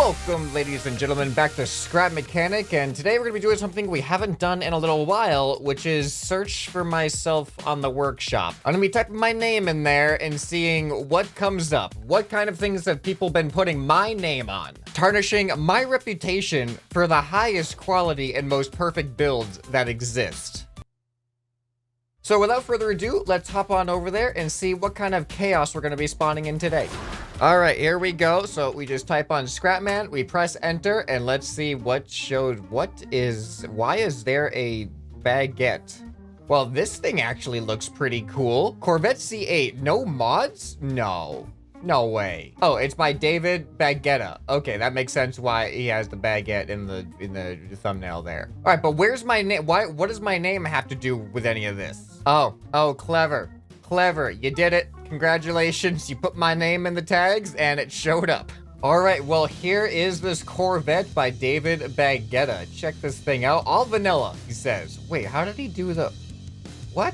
Welcome, ladies and gentlemen, back to Scrap Mechanic, and today we're going to be doing something we haven't done in a little while, which is search for myself on the workshop. I'm going to be typing my name in there and seeing what comes up. What kind of things have people been putting my name on? Tarnishing my reputation for the highest quality and most perfect builds that exist. So without further ado, let's hop on over there and see what kind of chaos we're going to be spawning in today. All right, here we go. So we just type on ScrapMan, we press enter, and let's see what showed. Why is there a baguette? Well, this thing actually looks pretty cool. Corvette C8, no mods? No way. Oh, it's by David Baguetta. Okay, that makes sense why he has the baguette in the thumbnail there. All right, but where's my name? What does my name have to do with any of this? Oh, clever. You did it. Congratulations. You put my name in the tags and it showed up. All right, well, here is this Corvette by David Baguetta. Check this thing out. All vanilla, he says. Wait, how did he do what?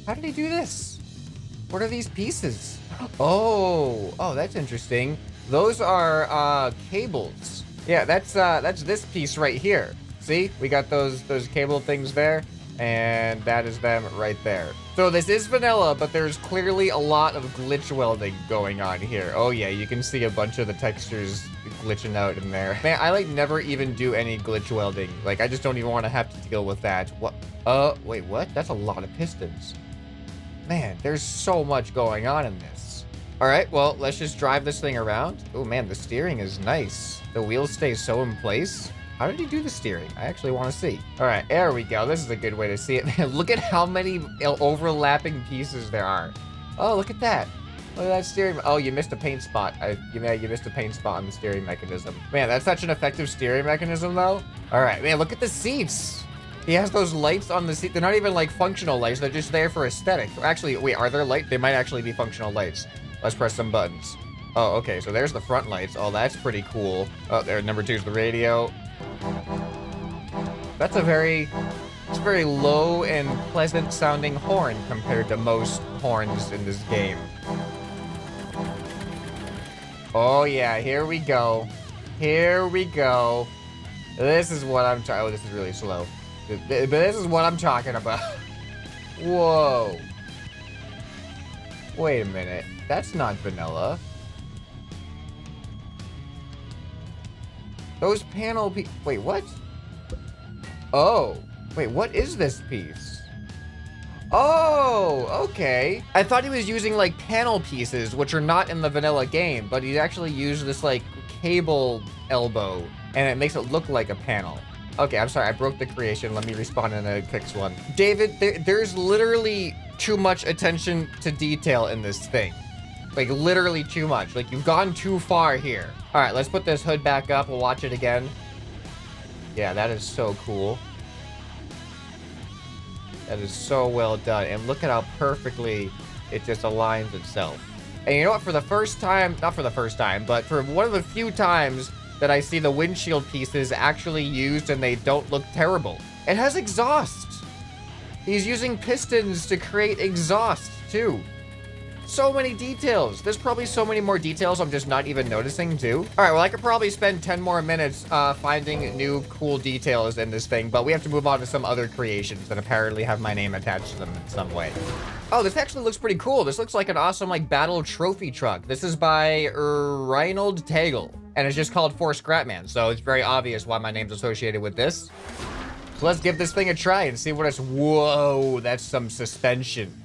How did he do this? What are these pieces? Oh, that's interesting. Those are cables. Yeah, that's this piece right here. See, we got those cable things there, and that is them right there. So this is vanilla, but there's clearly a lot of glitch welding going on here. Oh yeah, you can see a bunch of the textures glitching out in there. Man, I like never even do any glitch welding. Like, I just don't even want to have to deal with that. What? Wait, what? That's a lot of pistons. Man, there's so much going on in this. All right, well, let's just drive this thing around. Oh man, the steering is nice. The wheels stay so in place. How did he do the steering? I actually want to see. All right, there we go. This is a good way to see it. Look at how many overlapping pieces there are. Oh, look at that. Look at that steering. Oh, you missed a paint spot. You missed a paint spot on the steering mechanism. Man, that's such an effective steering mechanism, though. All right, man, look at the seats. He has those lights on the seat. They're not even like functional lights. They're just there for aesthetic. Actually, wait, are there lights? They might actually be functional lights. Let's press some buttons. Oh, okay, so there's the front lights. Oh, that's pretty cool. Oh, there, number 2 is the radio. That's a very low and pleasant sounding horn compared to most horns in this game. Oh yeah, here we go. This is what I'm talking. Oh, this is really slow. But this is what I'm talking about. Whoa. Wait a minute. That's not vanilla. Those panel wait, what? Oh, wait, what is this piece? Oh, okay. I thought he was using like panel pieces, which are not in the vanilla game, but he actually used this like cable elbow, and it makes it look like a panel. Okay, I'm sorry, I broke the creation. Let me respawn and fix one. David, there's literally too much attention to detail in this thing. Like, literally too much. Like, you've gone too far here. All right, let's put this hood back up. We'll watch it again. Yeah, that is so cool. That is so well done. And look at how perfectly it just aligns itself. And you know what? For the first time, not for the first time, but for one of the few times that I see the windshield pieces actually used and they don't look terrible. It has exhaust. He's using pistons to create exhaust, too. So many details. There's probably so many more details I'm just not even noticing too. All right, well, I could probably spend 10 more minutes finding new cool details in this thing, but we have to move on to some other creations that apparently have my name attached to them in some way. Oh, this actually looks pretty cool. This looks like an awesome like battle trophy truck. This is by Reinhold Tegel, and it's just called For ScrapMan, so it's very obvious why my name's associated with this. So let's give this thing a try and see what it's. Whoa, that's some suspension.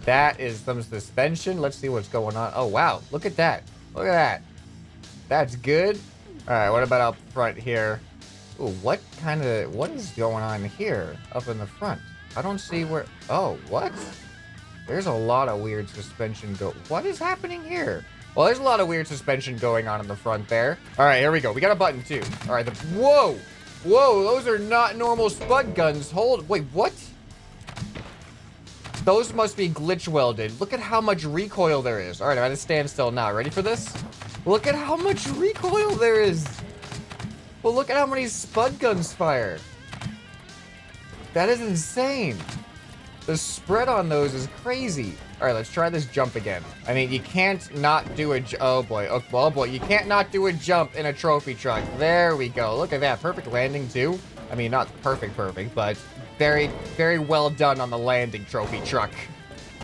That is some suspension. Let's see what's going on. Oh, wow. Look at that. Look at that. That's good. All right, what about up front here? Ooh, what is going on here up in the front? I don't see where. Oh, what? There's a lot of weird suspension what is happening here? Well, there's a lot of weird suspension going on in the front there. All right, here we go. We got a button too. All right, whoa, those are not normal spud guns. Wait, what? Those must be glitch welded. Look at how much recoil there is. All right, I'm at a standstill now. Ready for this? Look at how much recoil there is. Well, look at how many spud guns fire. That is insane. The spread on those is crazy. All right, let's try this jump again. I mean, you can't not do a oh boy, oh boy, you can't not do a jump in a trophy truck. There we go. Look at that, perfect landing too. I mean, not perfect, but very, very well done on the landing, trophy truck.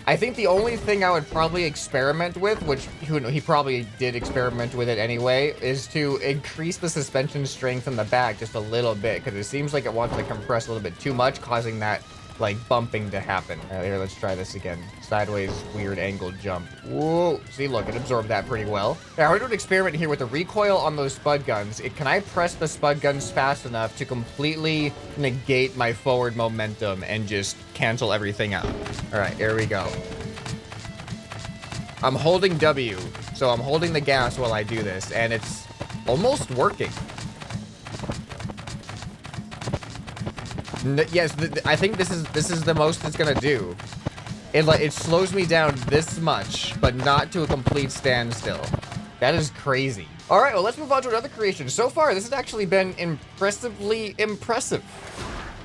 I think the only thing I would probably experiment with, which he probably did experiment with it anyway, is to increase the suspension strength in the back just a little bit, because it seems like it wants to compress a little bit too much, causing that like bumping to happen. Here, let's try this again. Sideways, weird angled jump. Whoa, see, look, it absorbed that pretty well. Now, we're doing an experiment here with the recoil on those spud guns. Can I press the spud guns fast enough to completely negate my forward momentum and just cancel everything out? All right, here we go. I'm holding W, so I'm holding the gas while I do this, and it's almost working. Yes, I think this is the most it's gonna do. It slows me down this much, but not to a complete standstill. That is crazy. All right, well, let's move on to another creation. So far, this has actually been impressively impressive.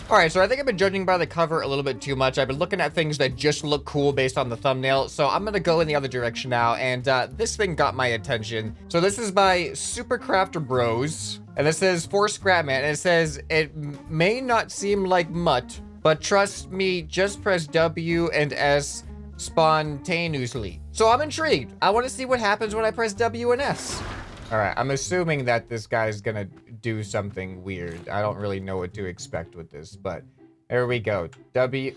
All right, so I think I've been judging by the cover a little bit too much. I've been looking at things that just look cool based on the thumbnail, so I'm gonna go in the other direction now, and this thing got my attention. So this is by Supercrafter Bros, and this is for ScrapMan, and it says, it may not seem like mutt, but trust me, just press W and S spontaneously. So I'm intrigued. I wanna see what happens when I press W and S. All right, I'm assuming that this guy's gonna do something weird. I don't really know what to expect with this, but there we go. W.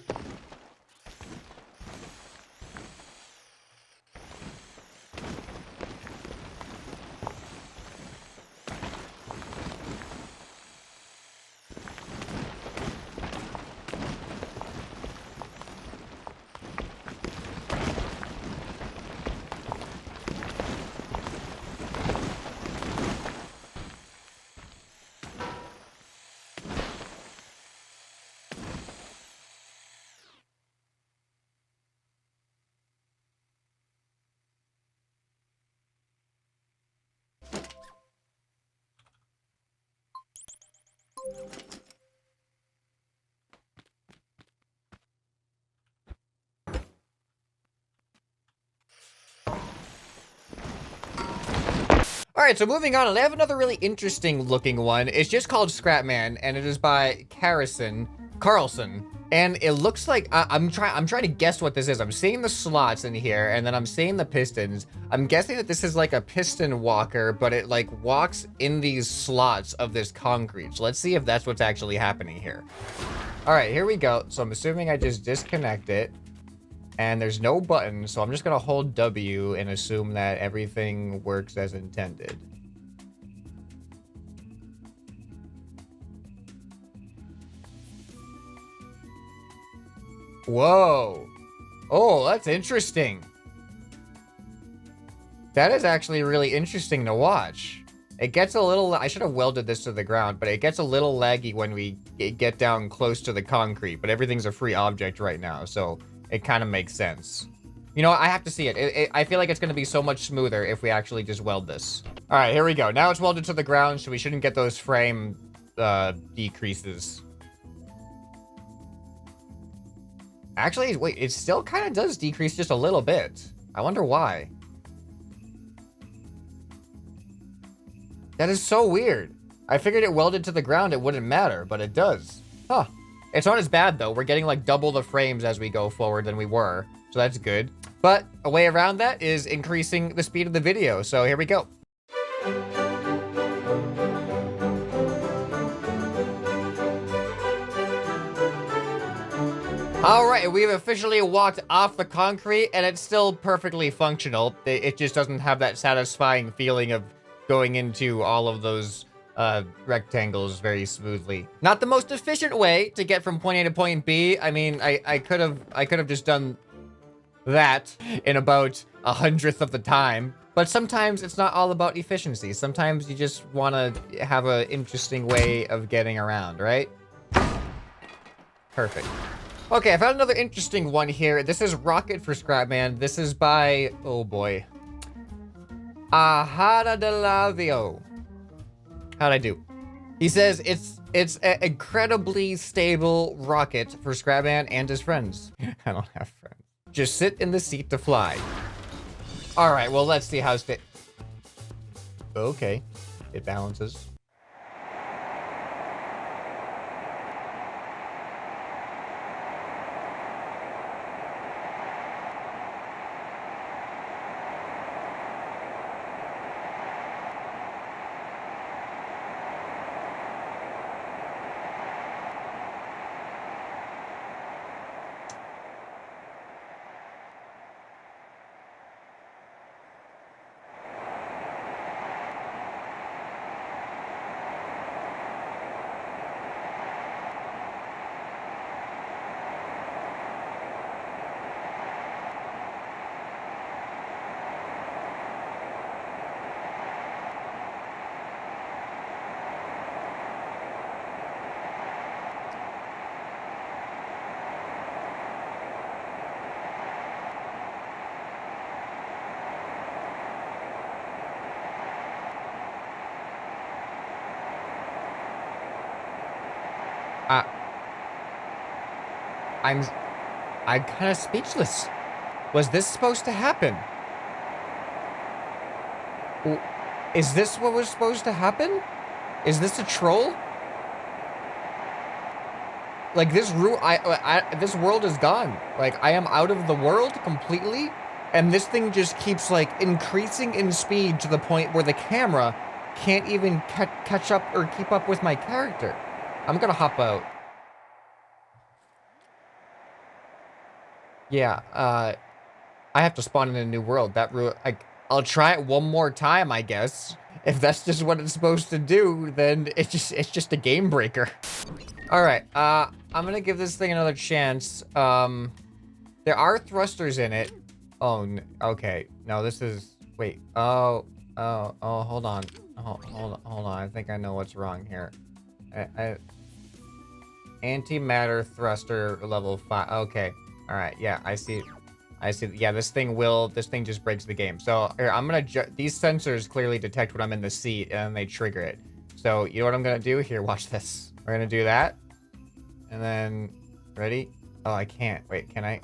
All right, so moving on, and I have another really interesting looking one. It's just called ScrapMan, and it is by Carlson. And it looks like, I'm trying to guess what this is. I'm seeing the slots in here, and then I'm seeing the pistons. I'm guessing that this is like a piston walker, but it like walks in these slots of this concrete. So let's see if that's what's actually happening here. All right, here we go. So I'm assuming I just disconnect it, and there's no button, so I'm just gonna hold W and assume that everything works as intended. Whoa. Oh, that's interesting. That is actually really interesting to watch. It gets a little, I should have welded this to the ground, but it gets a little laggy when we get down close to the concrete, but everything's a free object right now, so it kind of makes sense. You know, I have to see it. I feel like it's going to be so much smoother if we actually just weld this. All right, here we go. Now it's welded to the ground, so we shouldn't get those frame decreases. Actually, wait, it still kind of does decrease just a little bit. I wonder why. That is so weird. I figured it welded to the ground, it wouldn't matter, but it does. Huh. It's not as bad, though. We're getting, like, double the frames as we go forward than we were, so that's good. But a way around that is increasing the speed of the video, so here we go. All right, we've officially walked off the concrete, and it's still perfectly functional. It just doesn't have that satisfying feeling of going into all of those rectangles very smoothly. Not the most efficient way to get from point A to point B. I mean, I could have just done that in about 100th of the time. But sometimes it's not all about efficiency. Sometimes you just want to have an interesting way of getting around, right? Perfect. Okay, I found another interesting one here. This is Rocket for ScrapMan. This is by, oh boy, Ahara de Lavio. How'd I do? He says it's an incredibly stable rocket for ScrapMan and his friends. I don't have friends. Just sit in the seat to fly. All right, well, let's see how okay, it balances. Uh, I'm kind of speechless. Was this supposed to happen? Is this what was supposed to happen? Is this a troll? Like this this world is gone. Like I am out of the world completely, and this thing just keeps like increasing in speed to the point where the camera can't even catch up or keep up with my character. I'm gonna hop out. Yeah, I have to spawn in a new world. I'll try it one more time, I guess. If that's just what it's supposed to do, then it's just a game breaker. All right, I'm gonna give this thing another chance. There are thrusters in it. Oh, okay. No, this is, wait. Oh, hold on. Hold on. I think I know what's wrong here. Antimatter thruster level 5. Okay. All right. Yeah, I see. Yeah, this thing just breaks the game. So here, I'm gonna, these sensors clearly detect when I'm in the seat and they trigger it. So you know what I'm gonna do? Here, watch this. We're gonna do that. And then, ready? Oh, I can't. Wait, can I?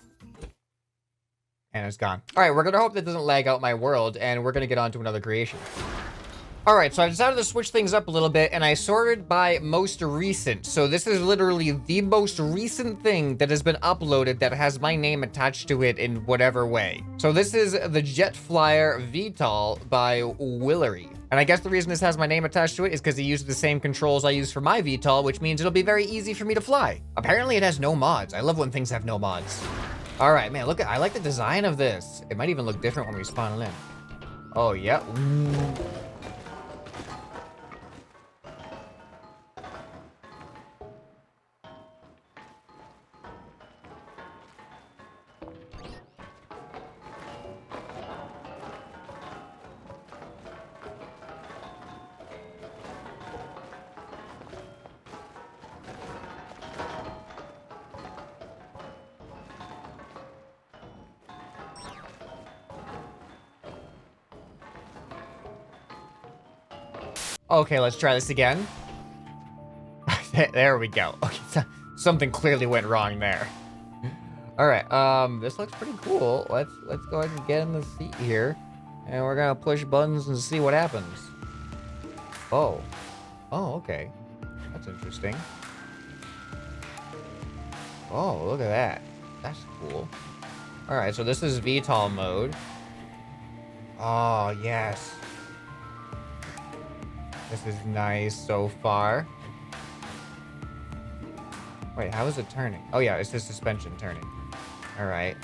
And it's gone. All right, we're gonna hope that doesn't lag out my world, and we're gonna get on to another creation. All right, so I decided to switch things up a little bit, and I sorted by most recent. So this is literally the most recent thing that has been uploaded that has my name attached to it in whatever way. So this is the Jet Flyer VTOL by Willery. And I guess the reason this has my name attached to it is because he uses the same controls I use for my VTOL, which means it'll be very easy for me to fly. Apparently it has no mods. I love when things have no mods. All right, man, I like the design of this. It might even look different when we spawn in. Oh, yeah. Ooh. Okay, let's try this again. There we go. Okay, so something clearly went wrong there. All right, this looks pretty cool. Let's go ahead and get in the seat here, and we're gonna push buttons and see what happens. Oh, okay, that's interesting. Oh, look at that. That's cool. All right, so this is VTOL mode. Oh yes. This is nice so far. Wait, how is it turning? Oh yeah, it's the suspension turning. All right.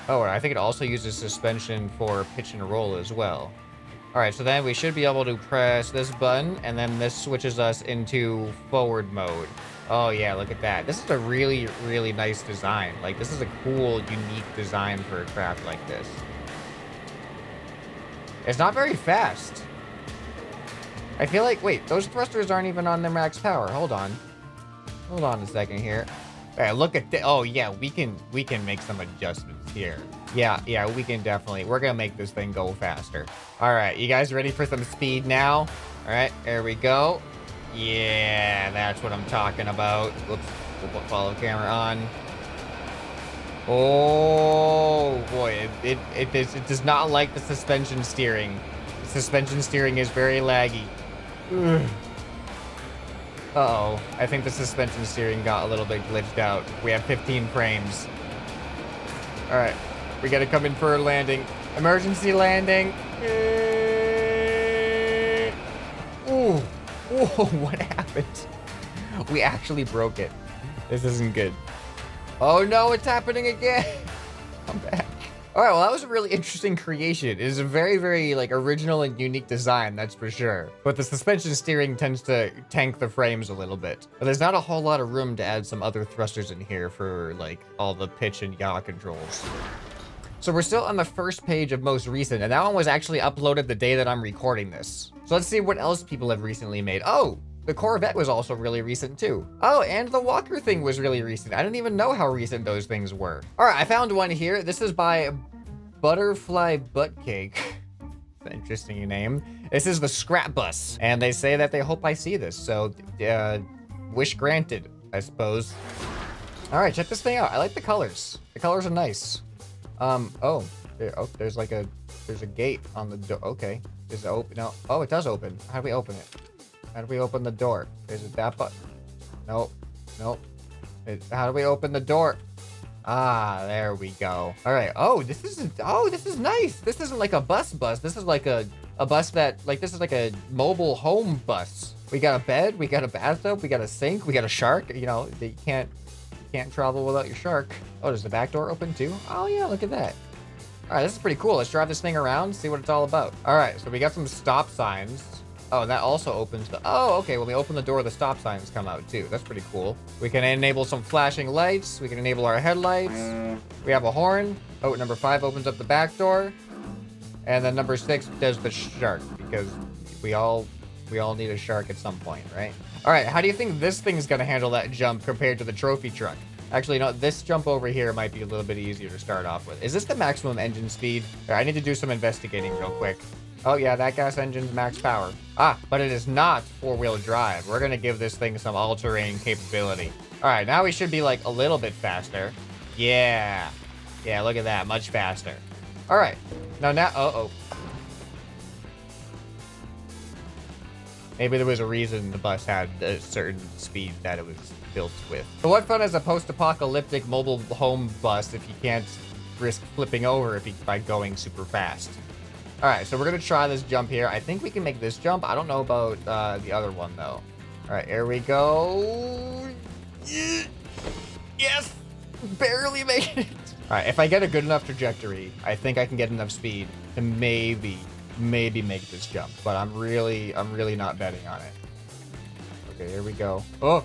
Oh, I think it also uses suspension for pitch and roll as well. All right, so then we should be able to press this button, and then this switches us into forward mode. Oh yeah, look at that. This is a really, really nice design. Like, this is a cool, unique design for a craft like this. It's not very fast. I feel like, wait, those thrusters aren't even on their max power. Hold on a second here. All right, look at the, oh yeah, we can make some adjustments here. Yeah, we can definitely, we're gonna make this thing go faster. All right, you guys ready for some speed now? All right, there we go. Yeah, that's what I'm talking about. Whoops. We'll follow camera on. Oh boy, it does not like the suspension steering. The suspension steering is very laggy. Ugh. Uh-oh, I think the suspension steering got a little bit glitched out. We have 15 frames. All right, we gotta come in for a landing. Emergency landing. Ooh, whoa, what happened? We actually broke it. This isn't good. Oh no, it's happening again. I'm back. All right, well, that was a really interesting creation. It is a very, very like original and unique design, that's for sure. But the suspension steering tends to tank the frames a little bit. But there's not a whole lot of room to add some other thrusters in here for like all the pitch and yaw controls. So we're still on the first page of most recent, and that one was actually uploaded the day that I'm recording this. So let's see what else people have recently made. Oh, the Corvette was also really recent too. Oh, and the Walker thing was really recent. I didn't even know how recent those things were. All right, I found one here. This is by Butterfly Butt Cake. Interesting name. This is the Scrap Bus, and they say that they hope I see this. So, wish granted, I suppose. All right, check this thing out. I like the colors. The colors are nice. Oh, there's a gate on the door. Okay, is it open? No. Oh, it does open. How do we open it? How do we open the door? Is it that button? Nope. Nope. How do we open the door? Ah, there we go. All right. Oh, this is nice. This isn't like a bus. This is like a bus that, like, this is like a mobile home bus. We got a bed, we got a bathtub, we got a sink, we got a shark. You know, you can't travel without your shark. Oh, does the back door open too? Oh yeah, look at that. All right, this is pretty cool. Let's drive this thing around, see what it's all about. All right, so we got some stop signs. Oh, and that also opens the... Oh, okay. When we open the door, the stop signs come out, too. That's pretty cool. We can enable some flashing lights. We can enable our headlights. We have a horn. Oh, number 5 opens up the back door. And then number 6 does the shark, because we all need a shark at some point, right? All right, how do you think this thing's going to handle that jump compared to the trophy truck? Actually, no, this jump over here might be a little bit easier to start off with. Is this the maximum engine speed? All right, I need to do some investigating real quick. Oh yeah, that gas engine's max power. Ah, but it is not 4-wheel drive. We're gonna give this thing some all-terrain capability. All right, now we should be like a little bit faster. Yeah. Yeah, look at that, much faster. All right, now, uh-oh. Maybe there was a reason the bus had a certain speed that it was built with. But what fun is a post-apocalyptic mobile home bus if you can't risk flipping over by going super fast? All right, so we're gonna try this jump here. I think we can make this jump. I don't know about the other one though. All right, here we go. Yes, barely made it. All right, if I get a good enough trajectory, I think I can get enough speed to maybe make this jump. But I'm really not betting on it. Okay, here we go. Oh,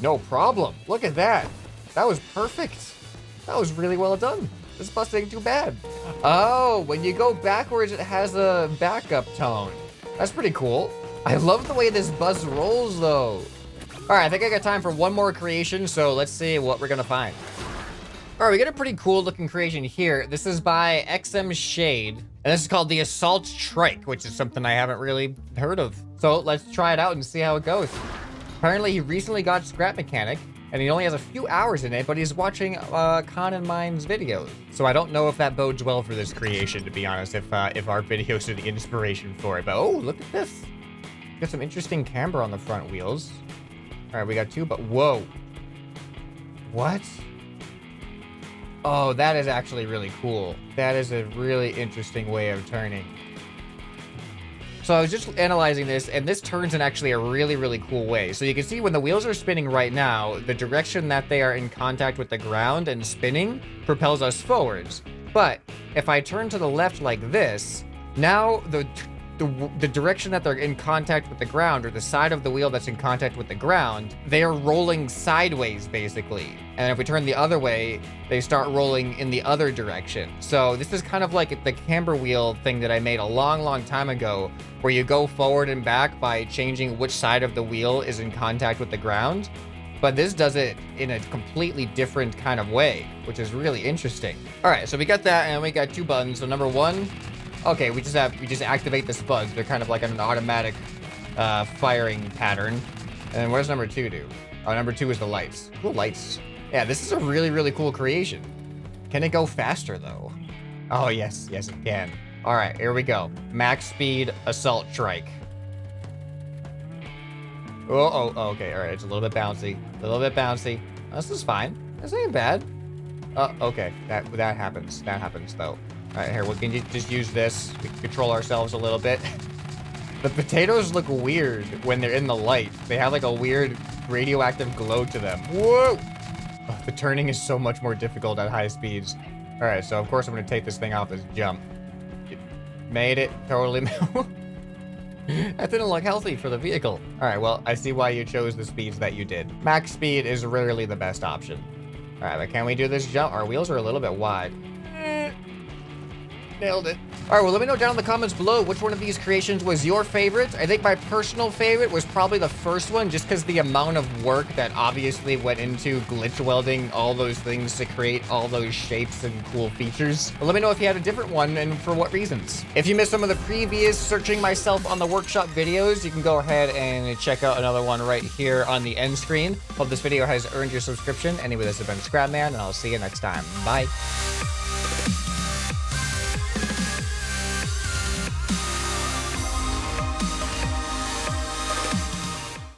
no problem. Look at that. That was perfect. That was really well done. This bus ain't too bad. Oh, when you go backwards, it has a backup tone. That's pretty cool. I love the way this bus rolls, though. All right, I think I got time for one more creation, so let's see what we're gonna find. All right, we got a pretty cool looking creation here. This is by XM Shade, and this is called the Assault Trike, which is something I haven't really heard of. So let's try it out and see how it goes. Apparently, he recently got Scrap Mechanic, and he only has a few hours in it, but he's watching Con and Mine's videos. So I don't know if that bodes well for this creation, to be honest, if our videos are the inspiration for it. But oh, look at this. Got some interesting camber on the front wheels. All right, we got 2, but whoa. What? Oh, that is actually really cool. That is a really interesting way of turning. So I was just analyzing this, and this turns in actually a really, really cool way. So you can see when the wheels are spinning right now, the direction that they are in contact with the ground and spinning propels us forwards. But if I turn to the left like this, now the direction that they're in contact with the ground, or the side of the wheel that's in contact with the ground, they are rolling sideways, basically. And if we turn the other way, they start rolling in the other direction. So this is kind of like the camber wheel thing that I made a long, long time ago, where you go forward and back by changing which side of the wheel is in contact with the ground. But this does it in a completely different kind of way, which is really interesting. All right, so we got that, and we got 2 buttons. So number 1, okay, we just activate the spuds. They're kind of like an automatic firing pattern. And what does number 2 do? Oh, number 2 is the lights. Cool lights. Yeah, this is a really, really cool creation. Can it go faster, though? Oh, yes. Yes, it can. All right, here we go. Max speed assault trike. Oh, okay. All right, it's a little bit bouncy. A little bit bouncy. This is fine. This ain't bad. Okay. That happens. That happens, though. All right, here, we can just use this. We can control ourselves a little bit. The potatoes look weird when they're in the light. They have like a weird radioactive glow to them. Whoa! Oh, the turning is so much more difficult at high speeds. All right, so of course I'm gonna take this thing off this jump. Made it, totally. That didn't look healthy for the vehicle. All right, well, I see why you chose the speeds that you did. Max speed is rarely the best option. All right, but can we do this jump? Our wheels are a little bit wide. Nailed it. All right, well, let me know down in the comments below which one of these creations was your favorite. I think my personal favorite was probably the first one, just because the amount of work that obviously went into glitch welding all those things to create all those shapes and cool features. But let me know if you had a different one and for what reasons. If you missed some of the previous Searching Myself on the Workshop videos, you can go ahead and check out another one right here on the end screen. Hope this video has earned your subscription. Anyway, this has been ScrapMan, and I'll see you next time. Bye.